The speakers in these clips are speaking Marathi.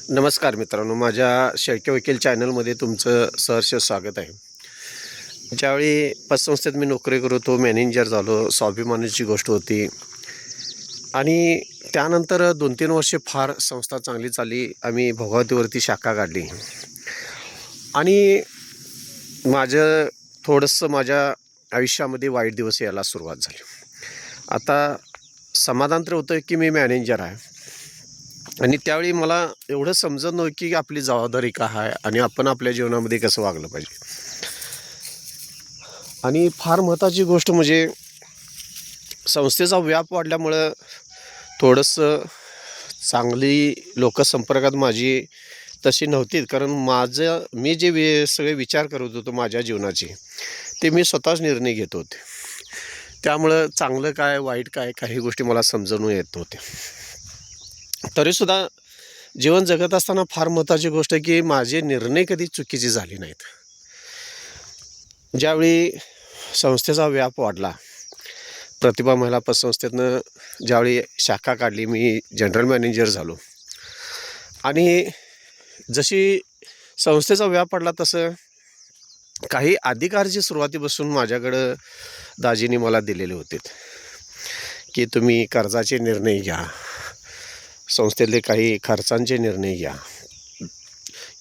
नमस्कार मित्रांनो, माझ्या शेळके वकील चॅनलमध्ये तुमचं सहर्ष स्वागत आहे. ज्यावेळी पतसंस्थेत मी नोकरी करत होतो, मॅनेजर झालो, स्वाभिमानाची गोष्ट होती. आणि त्यानंतर 2-3 वर्षे फार संस्था चांगली चालली. आम्ही भोगावतीवरती शाखा काढली आणि माझ्या आयुष्यामध्ये वाईट दिवस यायला सुरुवात झाली. आता समाधान तर होतं की मी मॅनेजर आहे आणि त्यावेळी मला एवढं समजत नव्हतं की आपली जबाबदारी काय आहे आणि आपण आपल्या जीवनामध्ये कसं वागलं पाहिजे. आणि फार महत्त्वाची गोष्ट म्हणजे संस्थेचा व्याप वाढल्यामुळं थोडंसं चांगली लोकसंपर्कात माझी तशी नव्हती. कारण मी जे सगळे विचार करत होतो माझ्या जीवनाचे, ते मी स्वतःच निर्णय घेत होते. त्यामुळं चांगलं काय वाईट काय काही गोष्टी मला समजून येत नव्हत्या. तरीसुद्धा जीवन जगत असताना फार महत्त्वाची गोष्ट आहे की माझे निर्णय कधी चुकीचे झाले नाहीत. ज्यावेळी संस्थेचा व्याप वाढला, प्रतिभा महिला पतसंस्थेतनं ज्यावेळी शाखा काढली, मी जनरल मॅनेजर झालो आणि जशी संस्थेचा व्याप वाढला तसं काही अधिकारची सुरुवातीपासून माझ्याकडं दाजींनी मला दिलेले होते की तुम्ही कर्जाचे निर्णय घ्या, संस्थेतले काही खर्चांचे निर्णय घ्या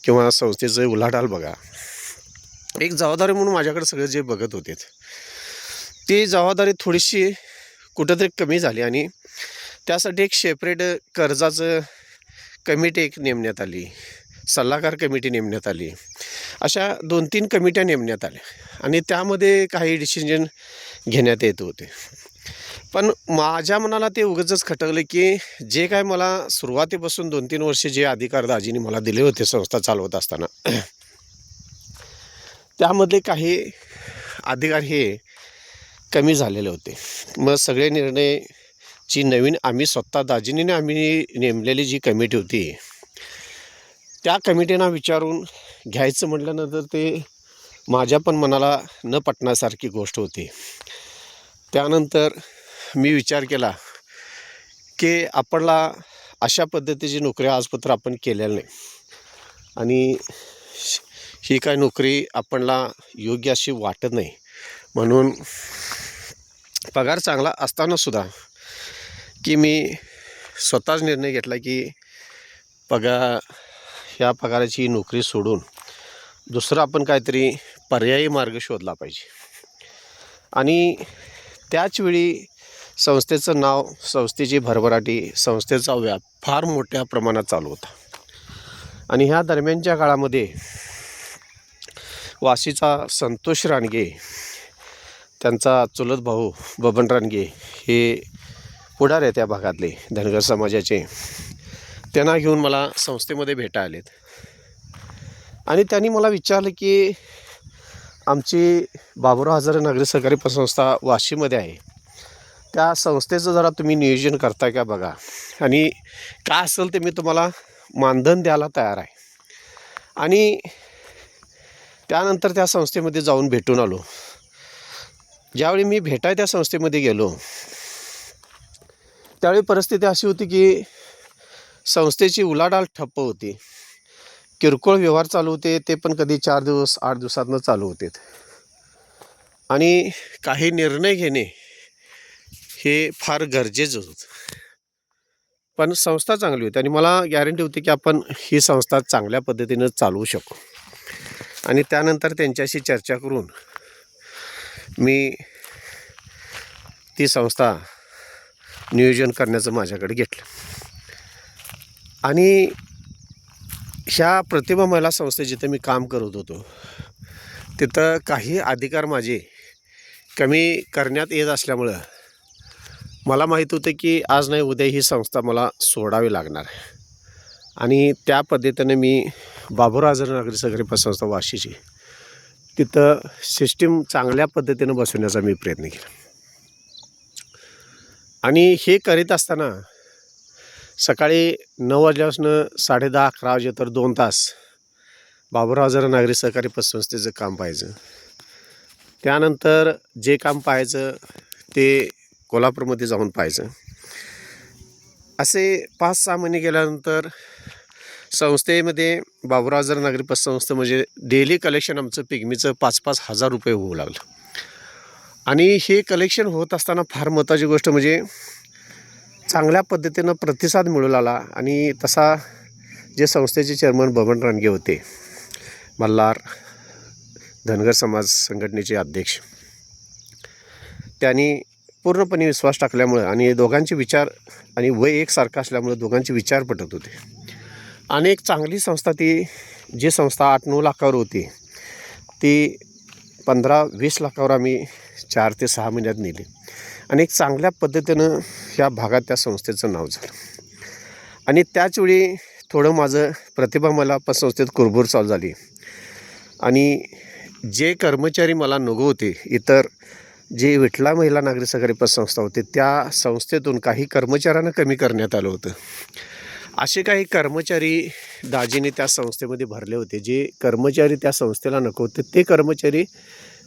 किंवा संस्थेचं उलाढाल बघा. एक जबाबदारी म्हणून माझ्याकडे सगळं जे बघत होते, ती जबाबदारी थोडीशी कुठंतरी कमी झाली आणि त्यासाठी एक सेपरेट कर्जाचं कमिटी एक नेमण्यात आली, सल्लागार कमिटी नेमण्यात आली. अशा 2-3 कमिट्या नेमण्यात आल्या आणि त्यामध्ये काही डिसिजन घेण्यात येत होते. पण माझ्या मनाला ते उगाचच खटकलं की जे काय मला सुरुवातीपासून 2-3 वर्षे जे अधिकार दाजींनी मला दिले होते संस्था चालवत असताना, त्यामधले काही अधिकार हे कमी झालेले होते. मग सगळे निर्णय जी नवीन स्वतः दाजींनी आम्ही नेमलेली जी कमिटी होती, त्या कमिटीना विचारून घ्यायचं म्हटल्यानंतर ते माझ्या पण मनाला न पटण्यासारखी गोष्ट होती. त्यानंतर मी विचार केला की आपल्याला अशा पद्धतीची नोकरी आजपत्र आपण केलेली नाही आणि ही काय नोकरी आपल्याला योग्य अशी वाटत नाही. म्हणून पगार चांगला असतानासुद्धा की मी स्वतःच निर्णय घेतला की ह्या पगाराची नोकरी सोडून दुसरा आपण काहीतरी पर्यायी मार्ग शोधला पाहिजे. आणि त्याचवेळी संस्थेचं नाव, संस्थेची भरभराटी, संस्थेचा व्याप फार मोठ्या प्रमाणात चालू होता. आणि ह्या दरम्यानच्या काळामध्ये वाशीचा संतोष रानगे, त्यांचा चुलत भाऊ बबन रानगे हे पुढारी आहे त्या भागातले धनगर समाजाचे, त्यांना घेऊन मला संस्थेमध्ये भेटा आलेत आणि त्यांनी मला विचारलं की आमची बाबुराव हजारे नागरी सहकारी पतसंस्था वाशीमध्ये आहे, त्या संस्थेचं जरा तुम्ही नियोजन करताय का बघा आणि काय असेल ते मी तुम्हाला मानधन द्यायला तयार आहे. आणि त्यानंतर त्या संस्थेमध्ये जाऊन भेटून आलो. ज्यावेळी मी भेटाय त्या संस्थेमध्ये गेलो, त्यावेळी परिस्थिती अशी होती की संस्थेची उलाढाल ठप्प होती. किरकोळ व्यवहार चालू होते, ते पण कधी 4 दिवस 8 दिवसातनं चालू होते. आणि काही निर्णय घेणे हे फार गरजेचं होतं. पण संस्था चांगली होती आणि मला गॅरंटी होती की आपण ही संस्था चांगल्या पद्धतीनं चालवू शकू. आणि त्यानंतर त्यांच्याशी चर्चा करून मी ती संस्था नियोजन करण्याचं माझ्याकडे घेतलं. आणि ह्या प्रतिभा महिला संस्थेत जिथं मी काम करत होतो, तिथं काही अधिकार माझे कमी करण्यात येत असल्यामुळं मला माहीत होतं की आज नाही उद्या ही संस्था मला सोडावी लागणार. आणि त्या पद्धतीने मी बाबुराव हजारे नागरी सहकारी पतसंस्था वाशीची तिथं सिस्टीम चांगल्या पद्धतीनं बसवण्याचा मी प्रयत्न केला. आणि हे करीत असताना सकाळी 9 वाजल्यापासून 10:30-11 वाजे तर 2 तास बाबुराव हजारे नागरी सहकारी पतसंस्थेचं काम पाहायचं. त्यानंतर जे काम पाहायचं ते कोल्हापूरमध्ये जाऊन पाहायचं. असे 5-6 महिने गेल्यानंतर संस्थेमध्ये बाबुराव आझाद नागरी पतसंस्था म्हणजे डेली कलेक्शन आमचं पिगमीचं 5-5 हजार रुपये होऊ लागलं. आणि हे कलेक्शन होत असताना फार महत्त्वाची गोष्ट म्हणजे चांगल्या पद्धतीनं प्रतिसाद मिळू लागला. आणि तसा जे संस्थेचे चेअरमन बबन रानगे होते, मल्हार धनगर समाज संघटनेचे अध्यक्ष, त्यांनी पूर्णपणे विश्वास टाकल्यामुळं आणि दोघांचे विचार आणि वय एकसारखं असल्यामुळं दोघांचे विचार पटत होते. आणि एक चांगली संस्था ती, जी संस्था 8-9 लाखावर होती ती 15-20 लाखावर आम्ही 4 ते 6 महिन्यात नेली. आणि एक चांगल्या पद्धतीनं ह्या भागात त्या संस्थेचं नाव झालं. आणि त्याचवेळी थोडं माझं प्रतिभा मला पतसंस्थेत कुरबुर चालू झाली. आणि जे कर्मचारी मला नको होते, इतर जे विठला महिला नागरी सहकारी पतसंस्था होते, त्या संस्थेतून काही कर्मचाऱ्यांना कमी करण्यात आलं होतं. असे काही कर्मचारी दाजीने त्या संस्थेमध्ये भरले होते. जे कर्मचारी त्या संस्थेला नको होते ते कर्मचारी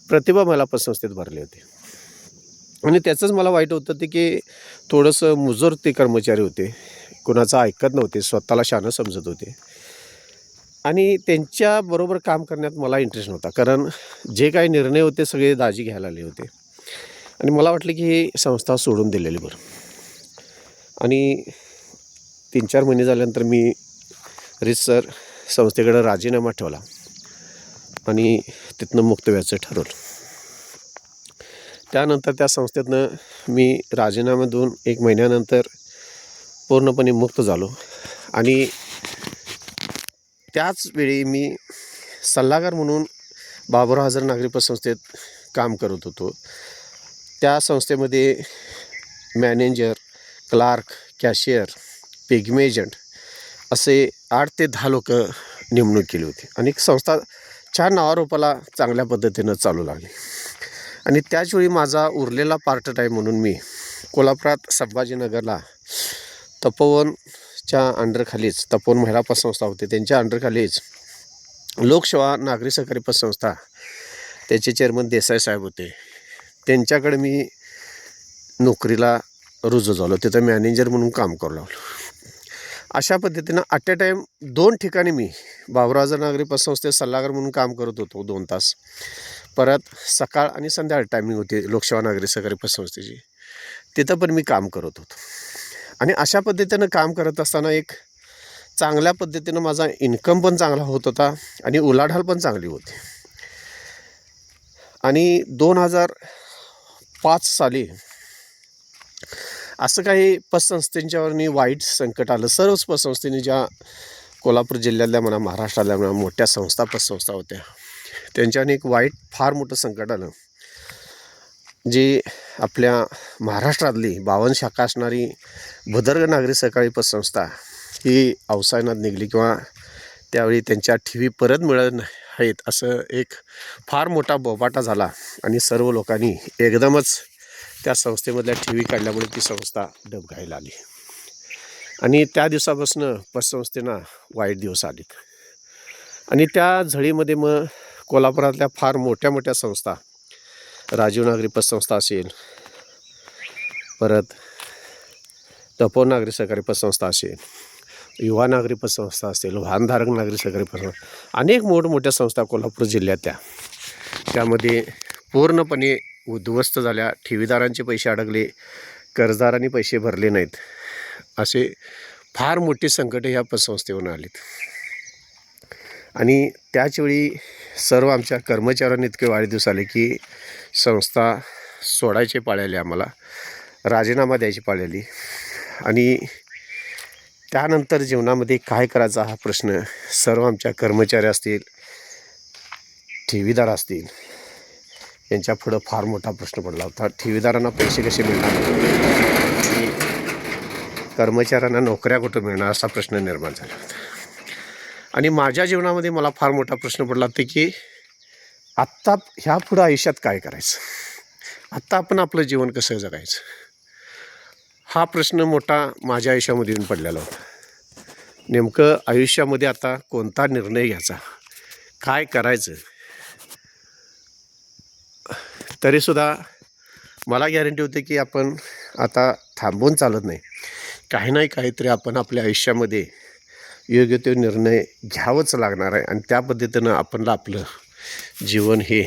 प्रतिभा महिला पतसंस्थेत भरले होते. आणि त्याचंच मला वाईट होतं ते की थोडंसं मुजोर ते कर्मचारी होते, कुणाचं ऐकत नव्हते, स्वतःला शहाणं समजत होते. आणि त्यांच्याबरोबर काम करण्यात मला इंटरेस्ट नव्हता, कारण जे काही निर्णय होते सगळे दाजी घ्यायला आले होते. आणि मला वाटलं की ही संस्था सोडून दिलेली बरं. आणि 3-4 महिने झाल्यानंतर मी रीतसर संस्थेकडे राजीनामा ठेवला आणि तिथनं मुक्त व्हायचं ठरवलं. त्यानंतर त्या संस्थेतनं मी राजीनामा देऊन 1 महिन्यानंतर पूर्णपणे मुक्त झालो. आणि त्याच वेळी मी सल्लागार म्हणून बाबुराव आझाद नागरी पतसंस्थेत काम करत होतो. त्या संस्थेमध्ये manager, clerk, cashier, pigmy agent असे 8 ते 10 लोक नेमणूक केली होती. आणि संस्था छान नावारूपाला चांगल्या पद्धतीनं चालू लागली. आणि त्याचवेळी माझा उरलेला पार्ट टाईम म्हणून मी कोल्हापुरात संभाजीनगरला तपोवनच्या अंडरखालीच, तपोवन महिला पतसंस्था होते त्यांच्या अंडरखालीच लोकसेवा नागरी सहकारी पतसंस्था, त्याचे चेअरमन देसाई साहेब होते, त्यांच्याकडे मी नोकरीला रुजू झालो. तिथं मॅनेजर म्हणून काम करू लागलो. अशा पद्धतीनं ॲट अ टाईम 2 ठिकाणी मी बाबुराव आझाद नागरी पतसंस्थेत सल्लागार म्हणून काम करत होतो 2 तास. परत सकाळ आणि संध्याकाळ टायमिंग होती लोकसेवा नागरी सहकारी पतसंस्थेची, तिथं पण मी काम करत होतो. आणि अशा पद्धतीनं काम करत असताना एक चांगल्या पद्धतीनं माझा इन्कम पण चांगला होत होता आणि उलाढाल पण चांगली होती. आणि 2005 साली असं काही पतसंस्थेच्यावरनी वाईट संकट आलं. सर्वच पतसंस्थेने ज्या कोल्हापूर जिल्ह्यातल्या म्हणा, महाराष्ट्रातल्या म्हणा मोठ्या संस्था पतसंस्था होत्या, त्यांच्याने एक वाईट फार मोठं संकट आलं. जी आपल्या महाराष्ट्रातली 52 शाखा असणारी भुदर्ग नागरी सहकारी पतसंस्था ही अवसानात निघली, किंवा त्यावेळी त्यांच्या ठेवी परत मिळत नाहीत असं एक फार मोठा बोबाटा झाला. आणि सर्व लोकांनी एकदमच त्या संस्थेमधल्या ठेवी काढल्यामुळे ती संस्था डबघाईला आली. आणि त्या दिवसापासून पतसंस्थेना वाईट दिवस आलेत. आणि त्या झळीमध्ये मग कोल्हापुरातल्या फार मोठ्या मोठ्या संस्था, राजीव नागरी पतसंस्था असेल, परत तपोवन नागरी सहकारी पतसंस्था असेल, युवा नागरी पतसंस्था असेल, वाहनधारक नागरी सहकारी पतसंस्था, अनेक मोठमोठ्या संस्था कोल्हापूर जिल्ह्यातल्या, त्यामध्ये पूर्णपणे उद्ध्वस्त झाल्या. ठेवीदारांचे पैसे अडकले, कर्जदारांनी पैसे भरले नाहीत, असे फार मोठे संकट ह्या पतसंस्थेवरून आलेत. आणि त्याचवेळी सर्व आमच्या कर्मचाऱ्यांनी इतके वाईट दिवस आले की संस्था सोडायची पाळी आली, आम्हाला राजीनामा द्यायची पाळी आली. आणि त्यानंतर जीवनामध्ये काय करायचा हा प्रश्न सर्व आमच्या कर्मचारी असतील, ठेवीदार असतील, यांच्या पुढं फार मोठा प्रश्न पडला होता. ठेवीदारांना पैसे कसे मिळणार, कर्मचाऱ्यांना नोकऱ्या कुठं मिळणार असा प्रश्न निर्माण झाला होता. आणि माझ्या जीवनामध्ये मला फार मोठा प्रश्न पडला होता की आत्ता ह्या पुढं आयुष्यात काय करायचं, आत्ता आपण आपलं जीवन कसं जगायचं, हा प्रश्न मोठा माझ्या आयुष्यामध्ये येऊन पडलेला होता. नेमकं आयुष्यामध्ये आता कोणता निर्णय घ्यायचा, काय करायचं. तरीसुद्धा मला गॅरंटी होती की आपण आता थांबून चालत नाही, काही नाही काहीतरी आपण आपल्या आयुष्यामध्ये योग्य तो निर्णय घ्यावाच लागणार आहे आणि त्या पद्धतीनं आपणला आपलं जीवन हे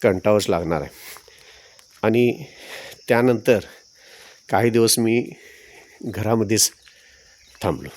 कंटाळावंच लागणार आहे. आणि त्यानंतर काही दिवस मी घरामध्येच थांबलो.